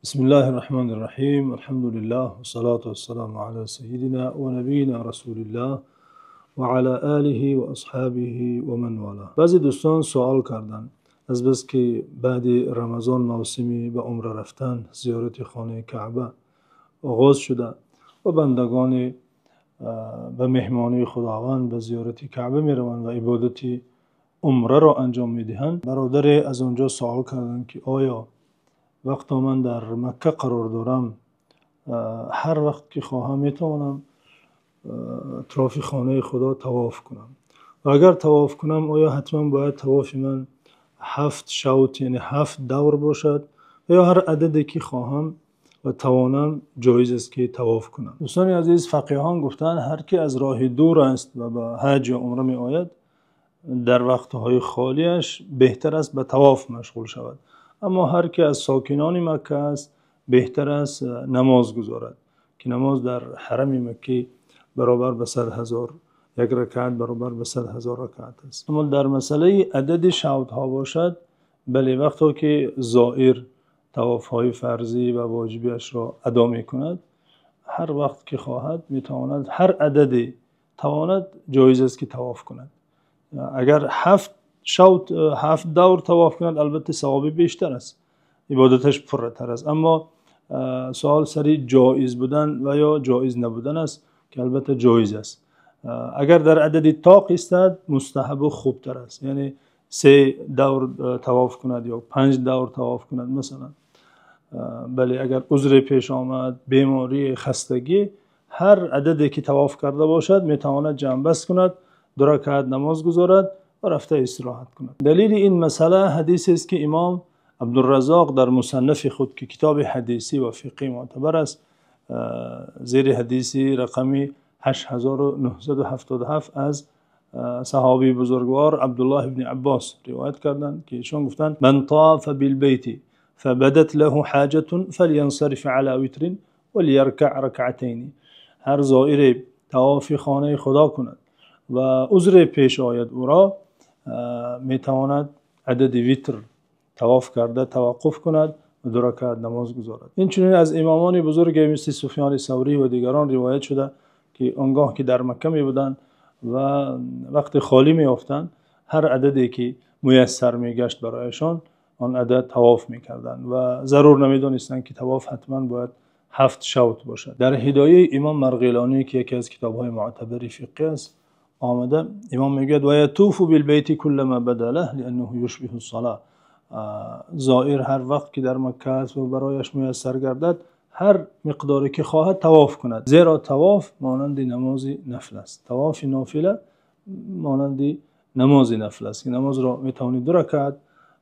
بسم الله الرحمن الرحیم. الحمد لله و صلاة و السلام علی سیدنا و نبینا رسول الله و علی آله و اصحابه و من والاه. بعضی دوستان سوال کردن از بس که بعد رمضان موسمی به عمره رفتن، زیارت خانه کعبه آغاز شده و بندگان به مهمانی خداوند به زیارت کعبه می روند و عبادت عمره را انجام می دهند. برادر از اونجا سوال کردن که آیا وقتی من در مکه قرار دارم هر وقت که خواهم میتوانم اطراف خانه خدا طواف کنم و اگر طواف کنم آیا حتما باید طواف من 7 شوط یعنی 7 دور باشد یا هر عددی که خواهم و توانم جایز است که طواف کنم؟ دوستان عزیز، فقیهان گفتن هر کی از راه دور است و به حج یا عمره می آید در وقتهای خالیش بهتر است به طواف مشغول شود، اما هر که از ساکنان مکه است بهتر است نماز گذارد که نماز در حرم مکه برابر به 100,000 یک رکعت برابر به 100,000 رکعت است. اما در مسئله عدد شوط ها باشد، بله، وقتی که زائر طواف های فرضی و واجبیش را ادا می کند هر وقت که خواهد می تواند هر عددی تواند جایز است که طواف کند. اگر 7 شوط 7 دور طواف کند البته ثواب بیشتر است، عبادتش پرتر است، اما سوال سری جایز بودن و یا جایز نبودن است که البته جایز است. اگر در عدد طاق استد مستحب و خوبتر است، یعنی 3 دور طواف کند یا 5 دور طواف کند مثلا. بله، اگر عذر پیش آمد، بیماری، خستگی، هر عددی که طواف کرده باشد میتواند جمع بست کند، 2 رکعت نماز گذارد و رفته استراحت کند. دلیل این مسئله حدیثی است که امام عبدالرزاق در مصنف خود که کتاب حدیثی و فقهی معتبر است زیر حدیثی رقمی 8977 از صحابی بزرگوار عبدالله ابن عباس روایت کردند که ایشان گفتند من طاف بالبیت فبدت له حاجة فلينصرف على وتر وليركع ركعتين. هر زائر طواف خانه خدا کند و عذر پیش آید او را میتواند عدد ویتر طواف کرده توقف کند و 2 رکعت نماز گذارد. این چنین از امامان بزرگ مثل سفیان ثوری و دیگران روایت شده که آنگاه که در مکه می بودند و وقت خالی می یافتند هر عددی که میسر می گشت برایشان آن عدد طواف می کردند و ضرور نمی دانستند که طواف حتما باید 7 شوط باشد. در هدایه امام مرغیلانی که یکی از کتاب‌های معتبر فقهی است آمده، امام میگوید و یطوف بالبیت کلما بدا له لانه یشبه الصلاه. زائر هر وقت که در مکه است و برایش میسر گردد هر مقداری که خواهد طواف کند، زیرا طواف مانند نماز نفل است. طواف نافله مانند نماز نفل است که نماز را میتونی 2 رکعت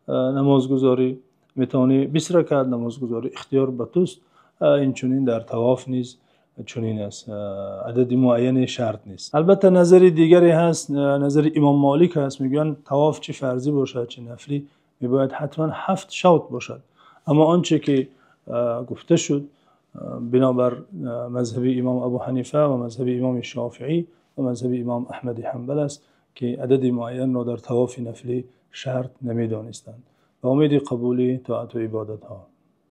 نماز گذاری، میتونی 20 رکعت نماز گذاری، اختیار به توست. این چنین در طواف نیز چنین است، عدد معین شرط نیست. البته نظر دیگری هست، نظر امام مالک هست، میگن طواف چه فرضی باشد چه نفلی میباید حتما 7 شوط باشد، اما آنچه که گفته شد بنابر مذهب امام ابو حنیفه و مذهب امام شافعی و مذهب امام احمد حنبل است که عدد معین را در طواف نفلی شرط نمیدانستند و امید قبول طاعت و عبادت ها.